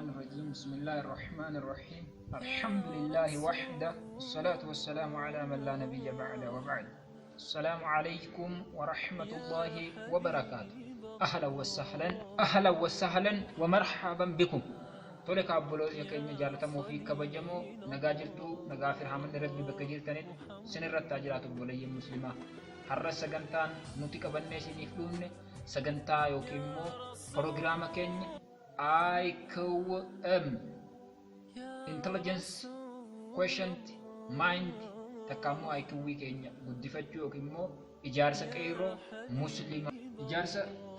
الشيطان الرجيم بسم الله الرحمن الرحيم الحمد لله وحده والصلاة والسلام على من لا نبي بعده وبعد السلام عليكم ورحمة الله وبركاته أهلا وسهلا ومرحبا بكم تولك أبولو يكين جالتمو في كبجمو نجاجرتو نجافر حمد ربي بكجيرتنت سنر التاجرات بولي مسلمة حرس سجنتان نتيك بنيسي نفلون سجنتا يوكيمو برنامج كين IQM Intelligence Quotient Mind takkamu IQ keenya guddifachuu yookiin immoo ijaarsa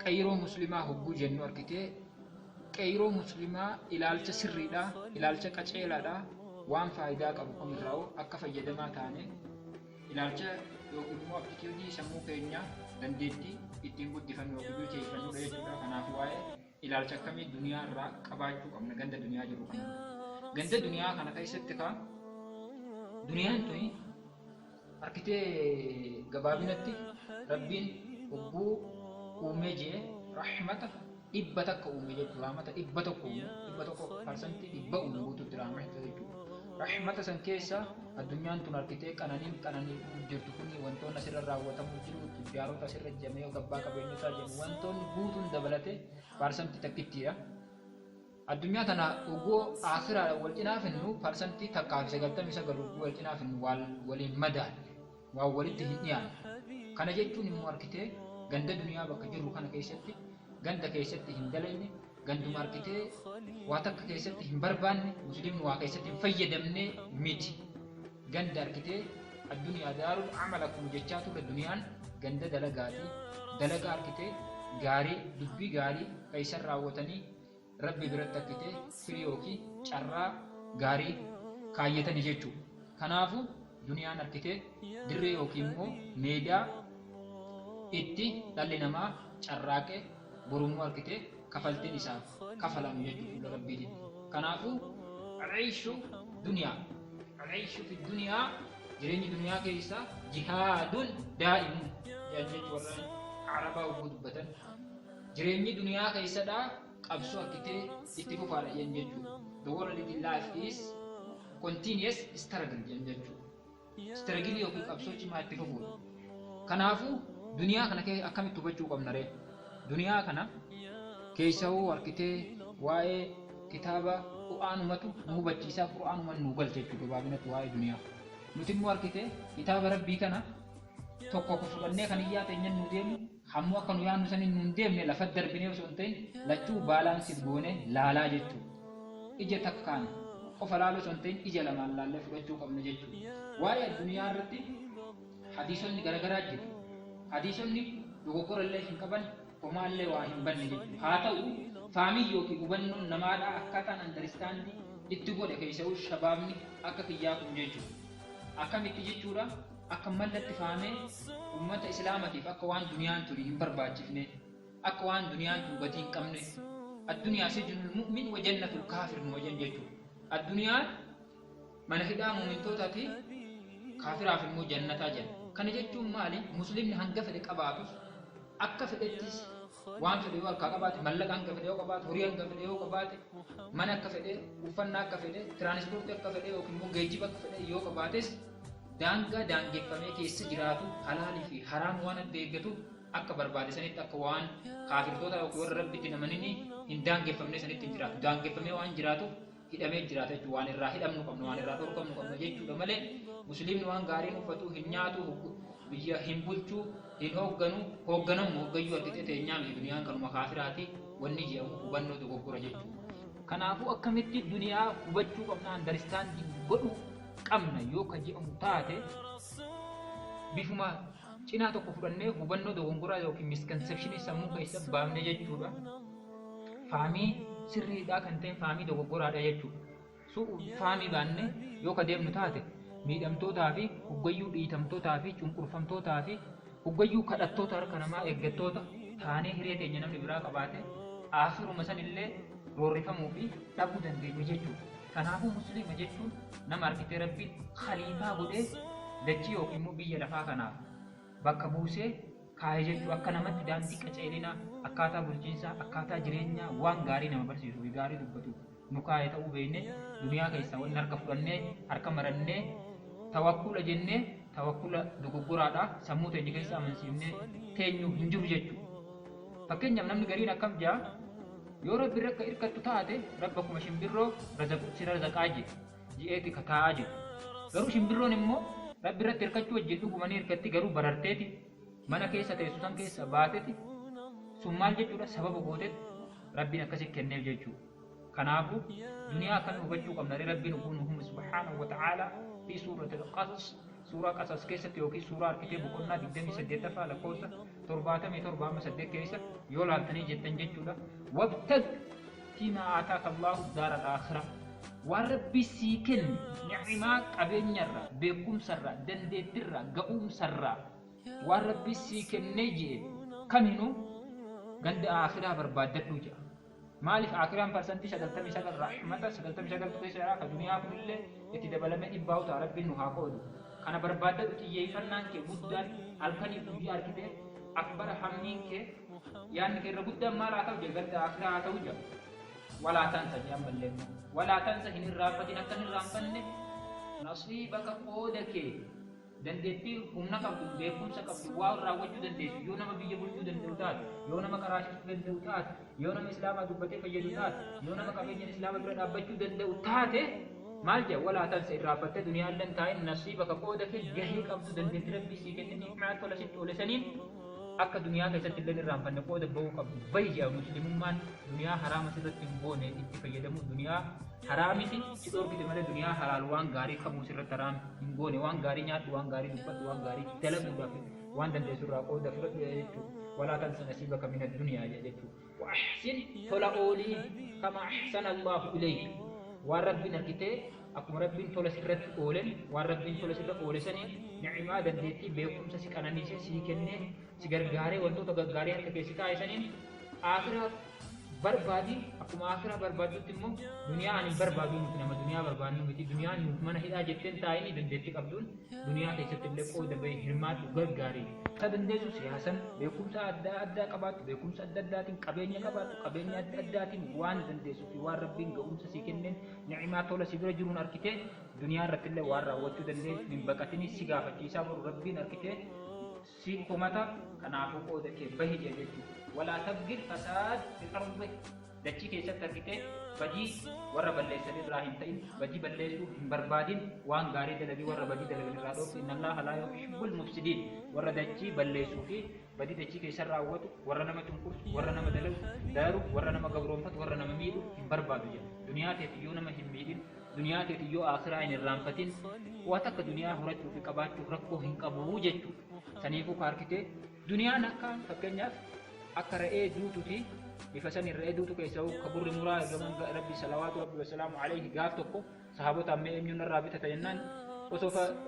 qayroo muslimaa hogguu jennu argitee qayroo muslimaa ilaalcha sirriidha ilaalcha qaceelaadha waan faayidaa qabu kamirraa akka fayyadamaa taane ilaalcha yookiin immoo aptituudii sammuu keenya dandeettii ittiin guddifannu yookiin bilcheeffannu jechuudha. Kanaaf waa'ee ilaalcha akkamii duniyaa irraa qabaachuu qabna ganda duniyaa jiru kana. Ganda duniyaa kana keessatti ka duniyaan tuni arkitee gabaabinatti rabbiin hogguu uumee jee rahmata dhibba takka uumee jechuudha. Rahmata dhibba tokko parsantii dhibba uumee guutuutti rahmata jechuudha. Rahmata san keessa addunyaan tun arkitee qananii jirtu kuni wantoonni asirra raawwatamu jiru xiyyaarota asirra jamee gabbaa qabeenyotaa jennu wantoonni guutuun dabalatee parsantii takkittiidha. Addunyaa tana ogoo akhiraadhaan wal cinaa finnu parsantii takkaa fi 99 wal cinaa finnu waliin madaalle waan walitti hin dhiyaanne. Kana jechuun immoo arkitee ganda duniyaa bakka jirru kana keessatti ganda keessatti hin dalagne ganduma arkitee waa takka keessatti hin barbaanne musliimni waa keessatti hin fayyadamne miti. Ganda arkitee addunyaa daarul amalakum jechaa ture duniyaan ganda dalagaati. Dalaga arkitee gaarii dubbii gaarii keessan raawwatanii rabbi biratti arkitee firii yookiin carraa gaarii kaayyatanii jechuudha. Kanaafuu duniyaan arkitee dirree yookiin immoo meedaa itti dhalli namaa carraaqee borummoo arkitee kafaltiin isaaf kafalamu jechuudha rabbiitiin. Kanaafuu al'aishu fi duniyaa jireenyi duniyaa keessa jihaadun daa'imun jechuudha. Arabaa uffuu dubbatan jireenyi duniyaa keessadhaa qabsoo akkitee itti fufaadha jechuudha. The world in life is continuous struggle jechuudha. Struggle yookiin qabsoo cimaa itti fufuudha. Kanaafuu duniyaa kana akkamitti hubachuu qabna ree? Duniyaa kana keessa hoo arkitee waa'ee kitaaba Qur'aanumatu nu hubachiisaa Qur'aanuma nu galcha jechuudha gabaabinatti waa'ee duniyaa. Nuti immoo arkitee kitaaba rabbii kana tokko fudhannee kan iyyaa teenyaan nu deemu hammoo akka nu yaannu saniin nu hin deemne lafa darbinee osoo hin ta'in lachuu baalaansiif goone laalaa jechuudha. Ija takkaan qofa laaluu osoo hin ta'in ija lamaan laallee fudhachuu qabna jechuudha. Waa'ee duniyaa irratti hadiisonni garagaraa jiru. Hadiisonni dogoggora illee hin qaban homaallee waa hin banne jechuudha. Haa ta'u faamii yookiin hubannoon namaadhaa akkaataan andaristaandii itti godhe keessa'uu shabaabni akka kiyyaa kun jechuudha. Akkamitti jechuudha? Akka mallatti faamee ummata islaamatiif akka waan duniyaan tuni hin barbaachifne akka waan duniyaan tun gatii hin qabne addunyaa sijnul mu'min wa jannatul kaafir nu wajan jechuudha. Addunyaan mana hidhaa mu'mintootaa fi kaafiraaf immoo jannataa jenna. Kana jechuun maali? Muslimni hanga fedhe qabaatus akka fedhettis waan fedhe yoo harkaa qabaate mallaqa hanga fedhe yoo qabaate horii hanga fedhe yoo qabaate mana akka fedhe uffannaa akka fedhe tiraanispoortii akka fedhe yookiin immoo geejjiba akka fedhe yoo qabaates daangaa daangeffamee keessa jiraatu halaalii fi haraam waan adda eeggatu akka barbaade sanitti akka waan kaafirtoota yookiin warra rabbitti namanini hin daangeffamne sanitti hin jiraatu. Daangeffamee waan jiraatuuf hidhamee jiraata jechuudha. Waan irraa hidhamnu qabna waan irraa dhorkamnu qabna jechuudha malee musliimni waan gaariin uffatu hin nyaatu biyya hin bulchuu hin hoogganamu hoggayyuu argitee teenyaa miti duniyaan kanuma kaafiraati wanni jedhamu hubannoo dogoggora jechuudha. Kanaafuu akkamitti duniyaa hubachuu qabna andaristaandii godhuu qabna yoo ka jedhamu taate bifuma cinaa tokko fudhannee hubannoo dogongoraa yookiin misconceptionii sammuu keessa baafne jechuudha. Faamii sirriidhaa kan ta'e faamii dogoggoraadha jechuudha. Faamii baannee yoo ka deemnu taate miidhamtootaa fi hoggayyuu dhiitamtootaa fi cunqurfamtootaa fi hoggayyuu kadhattoota harka namaa eeggattoota taanee hiree teenya namni biraa qabaate aafiruma sanillee roorrifamuu fi dhabuu dandeenya jechuudha. Kanaafuu musliima jechuun nama arkitee rabbiin khaliifaa godhee dachii yookiin immoo biyya lafaa kanaaf bakka buusee kaayee jechuudha. Akka namatti daandii qaceelinaa akkaataa bulchiinsaa akkaataa jireenyaa waan gaarii nama barsiisuu fi gaarii dubbatu nukaa'e ta'uu beekne duniyaa keessa wanni harka fudhannee harka marannee tawakkula jennee tawakkula dogogguraadha sammuu teenya keessa amansiifnee teenyu hin jiru jechuudha. Fakkeenyaaf namni gariin akkam jaa yoo rabbi rakka irkattu taate rabba kuma shimbirroo sira razaqaa ji'eeti kataa'aa jiru. Garuu shimbirroon immoo rabbi irratti hirkachuu wajjin dhugumanii hirkatti garuu bararteeti mana keessa teessu san keessa baateeti sun maal jechuudha sababa gooteeti rabbiin akkasi kenneef jechuudha. Kanaafuu duniyaa kan hubachuu qabna rabbiin uumuu subhaanahu wa ta'ala fi suuratil qasas suuraa qasas keessatti yookiin suuraa harkitee boqonnaa 28ffaa lakkoofsa 77 keessa yoo laaltanii jettan jechuudha. Wabtag fiimaa aataaka Allahu daara al-aakhira waan rabbi sii kenne ni'imaa qabeenyarraa beekumsarraa dandeettirraa ga'umsarraa waan rabbi sii kennee jee kaminuu ganda aakhiraa barbaaddadhuu jira. Maaliif aakiraan parsantii 99 rahmata 99 keessa ka duniyaa kunillee itti dabalamee dhibbaa utaa rabbiin nu haa qoodu. Kana barbaaddadhu xiyyeeffannaan kee guddaan halkanii guyyaa arkitee akbara hammiin kee yaanni kee irra guddaan maal haa ta'u jee ganda aakiraa haa ta'u jira. Walaa tansa jee ammallee walaa tansa hin irraanfatin akka hin irraanfanne nasiibaka qooda kee dandeettii humna qabdu beekumsa qabdu waa raawwachuu dandeessu yoo nama biyya bulchuu danda'u taate yoo nama karaasisuu danda'u taate yoo nama islaamaa dubbatee fayyadu taate yoo nama qabeenya islaamaa bira dhaabbachuu danda'u taate maal jee walaa tansa irraanfattee duniyaan lan taa'in nasiibaka qooda kee gahee qabdu dandeettii rabbii sii kenne ni'maa tola sitti oole saniin akka duniyaa keessatti illee irraanfanne qooda bahuu qabdu bayya muslimummaan duniyaa haraama sirratti hin goone itti fayyadamu duniyaa haraamiti si dhorkite malee duniyaa halaal waan gaarii qabuu sirratti haraam hin goone waan gaarii nyaadhu waan gaarii dubbadhu waan gaarii dalaguudhaaf waan dandeessu irraa qooda fudhadhu jechuudha. Walaa tansa nasiibaka mina duniyaa jechuudha. Wa ahsin tola oolii kama ahsana Allahu ilayk waan rabbiin argitee akkuma rabbiin tola sirratti oolen waan rabbiin tola sirra oole saniin ni'imaa dandeettii beekumsa si qananiisee si kennee si gargaaree wantoota gaggaarii harka keessi taa'e saniin aakiraa barbaadi akkuma aakiraa barbaadutti immoo duniyaa ani barbaadu nuti nama duniyaa barbaadnu miti duniyaan nuti mana hidhaa jetteen taa'anii dandeettii qabduun duniyaa keessatti illee qooda bahee hirmaatu gargaarii ta dandeessu siyaasan beekumsa adda addaa qabaattu beekumsa adda addaatiin qabeenya qabaattu qabeenya adda addaatiin waan dandeessu fi waan rabbiin ga'umsa si kenneen ni'imaa tola si bira jiruun arkitee duniyaa irratti illee waan raawwachuu dandeessu hin baqatini si gaafachiisaa boru rabbiin arkitee si komata kanaafuu qooda kee bahi jechuudha. Walaa tabgil fasaad fi ardi dachii keessatti argitee badii warra balleessan irraa hin ta'in badii balleessuu hin barbaadin waan gaarii dalagii warra badii dalagan irraa dhoofu inna Allaha laa yuhibbul mufsidiin warra dachii balleessuu fi badii dachii keessa raawwatu warra nama cunqursu warra nama daaru warra nama gabroonfatu warra nama miidhu hin barbaadu jedha. Duniyaa teetiyyoo nama hin miidhin duniyaa teetiyyoo aakiraa hin irraanfatin waan akka duniyaa horachuu fi qabaachuuf rakkoo hin qabu jechuudha. Saniifuu paarkitee duniyaan akka fakkeenyaaf akka re'ee duututi bifa saniin re'ee duutu keessa kaburri muraa ergaman rabbi salawaatu rabbi wasalaamu alayhi gaaf tokko sahaabota ammee eenyuun irraa bitata jennaan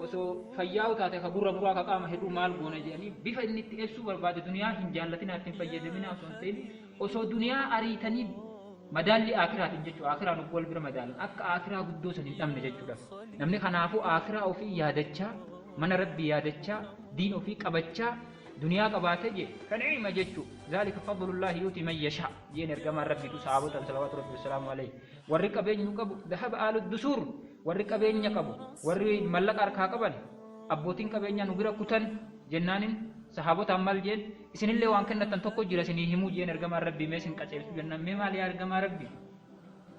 osoo fayyaa'u taate kaburra muraa ka qaama hedduu maal goone jedhanii bifa inni itti ibsuu barbaade duniyaa hin jaallatinaa ittiin fayyadamina osoo hin ta'in osoo duniyaa ariitanii madaalli aakiraatiin jechuudha. Aakiraan wal bira madaalan akka aakiraa guddoo san hin dhabne jechuudha. Namni kanaafuu aakiraa ofii yaadachaa mana rabbii yaadachaa diin ofii qabachaa duniyaa qabaatee je kan ilma jechuudha. Zaalika fadlullahi yuuti man yashaa jeen ergamaan rabbiitu sahaabota salawaatu rabbi wasalaamu alayhi warri qabeenya qabu dhahaba aalu dusuur warri qabeenya qabu warri mallaqa harkaa qaban abbootiin qabeenyaa nu bira kutan jennaanin sahaabota mal jeen isinillee waan kennatan tokko jira isinii himuu jeen ergamaan rabbii mee isin qaceelsu jennaan mee maal yaa ergamaa rabbii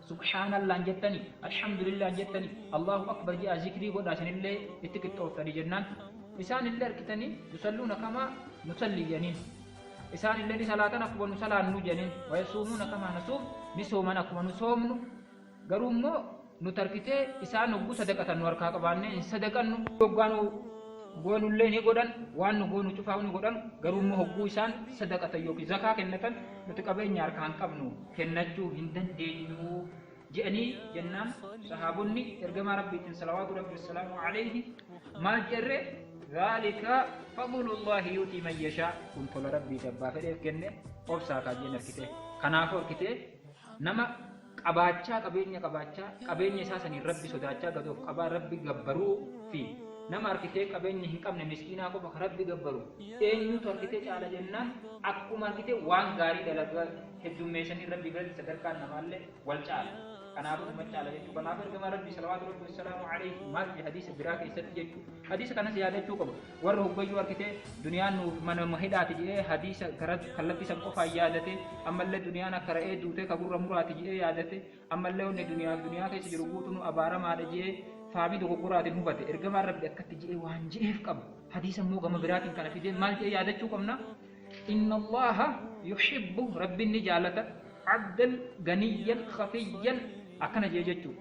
subhaanallah jettani alhamdulillah jettani allahu akbar jaa zikrii godhaa isinillee itti qixxooftani jennaan isaan illee arkitanii yusalluuna kama nusalli jeniin isaan illee ni salaatan akkuma nu salaannu jeniin wayasuumuuna kama nasuum ni sooman akkuma nu soomnu garuu immoo nu tarkitee isaan hogguu sadaqatan nu harkaa qabaannee hin sadaqannu hoggaanu goonullee ni godhan waan nu goonu cufaa ni godhan garuu immoo hogguu isaan sadaqatan yookiin zakaa kennatan nuti qabeenya harkaan qabnu kennachuu hin dandeenyu jedhanii jennaan sahaabonni ergamaa rabbiitiin salawaatu rabbi wasalaamu alayhi maal jedhe ذلك فضل الله يؤتي من يشاء كنت لربي تبا فديف كنه obsaa kaajeen arkite kanaafuu arkite nama qabeenya isaa sanii rabbi sodaachaa gadoof qabaa rabbi gabbaruu fi nama arkitee qabeenya hin qabne miskiinaa qofa rabbi gabbaru eenyutu arkitee caala jennaan akkuma arkitee waan gaarii dalagaa heddummeessanii rabbi biratti sadarkaan namaallee wal caala kanaafuu macaala jechuu kanaaf ergama rabbii salawaatu rabbi wassalaamu alayhi maal fi hadiisa biraa keessatti jechuu hadiisa kanas yaadachuu qaba warra hubbayyuu harkitee duniyaan nu mana hidhaati jedhee hadiisa gara kallattii san qofaan yaadate ammallee duniyaan akka ra'ee duutee kaburra muraati jedhee yaadate ammallee wanni duniyaa keessa jiru guutuu nu abaaramaadha jedhee faabii dogoggoraatiin hubate ergamaan rabbi akkatti jedhee waan jedheef qaba hadiisa immoo gama biraatiin kana fidee maal jedhee yaadachuu qabna inna allaha yuhibbu rabbiin ni jaalata abdal ganiyyan khafiyyan akkana jedhee jechuu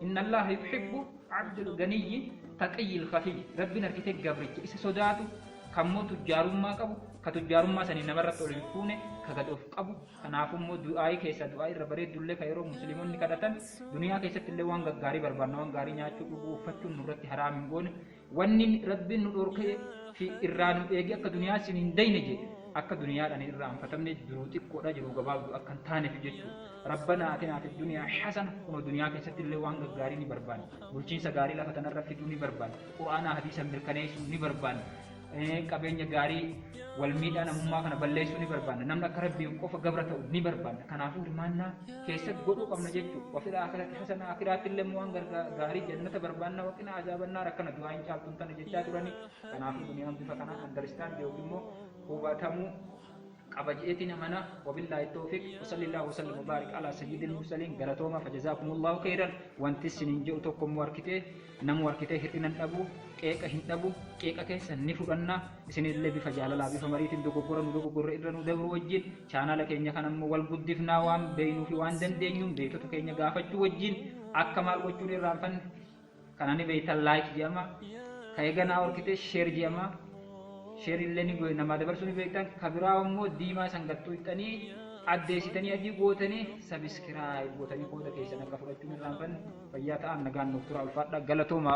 inna allaha yuhibbu abdal ganiyyi taqiyyil khafiyy rabbiin harkitee gabricha isa sodaatu kammoo tujjaarummaa qabu ka tujjaarummaa sanii namarratti ol hin fuune ka gad of qabu kanaafuu immoo du'aa'ii keessa du'aa'ii irra bareeddullee ka yeroo musliimonni kadhatan duniyaa keessatti illee waan gaggaarii barbaanna waan gaarii nyaachuu dhuguu uffachuun nurratti haraam hin goone wanni rabbiin nu dhorkee fi irraa nu eegi akka duniyaa sin hin dayne jedhe akka duniyaadhaan irraa anfatamne jiruu xiqqoodha jiruu gabaabduu akka hin taaneef jechuudha rabbana atinaa fi duniyaa hasana kunoo duniyaa keessatti illee waan gaggaarii ni barbaanna bulchiinsa gaarii lafa tanarra fiduu ni barbaanna qur'aana hadiisa mirkaneessuu ni barbaanna qabeenya gaarii wal miidhaa namummaa kana balleessuu ni barbaanna namni akka rabbiin qofa gabra ta'u ni barbaanna kanaafuu hirmaannaa keessatti godhuu qabna jechuudha wafila akhiratti hasana akhiraatti illee waan gaarii jannata barbaanna waqina azaabannaa rakkana du'aa hin caaltuun tana jechaa turani kanaafuu duniyaan bifa kanaan andaristaan yookiin immoo hubatamuu qaba jeetiin amana wabillahi tawfiq wasallallahu wasallam mubarak ala sayyidil mursalin galatooma fajazakumullahu khairan wanti sinin jedhu tokko mu warkitee namu warkitee hir'inan dhabu qeeqa hin dhabu qeeqa keessa ni fudhanna isinillee bifa jaalalaa bifa mariitiin dogoggorra irra nu dabru wajjin chaanala keenya kanammoo wal guddifnaa waan beeynuu fi waan dandeenyuun beektota keenya gaafachuu wajjin akka maal gochuun irraanfanne kanani beeytan laayik jedhama ka eeganaa warkitee sheer jedhama sheer illee ni goone nama dabarsuu ni beektan kabiraa immoo diimaa sangattuu hixanii addeessitanii adii gootanii sabiskiraayib gootanii qooda keessan akka fudhachuun irraanfanne fayyaa ta'an nagaan nuuf tura ulfaadha galatooma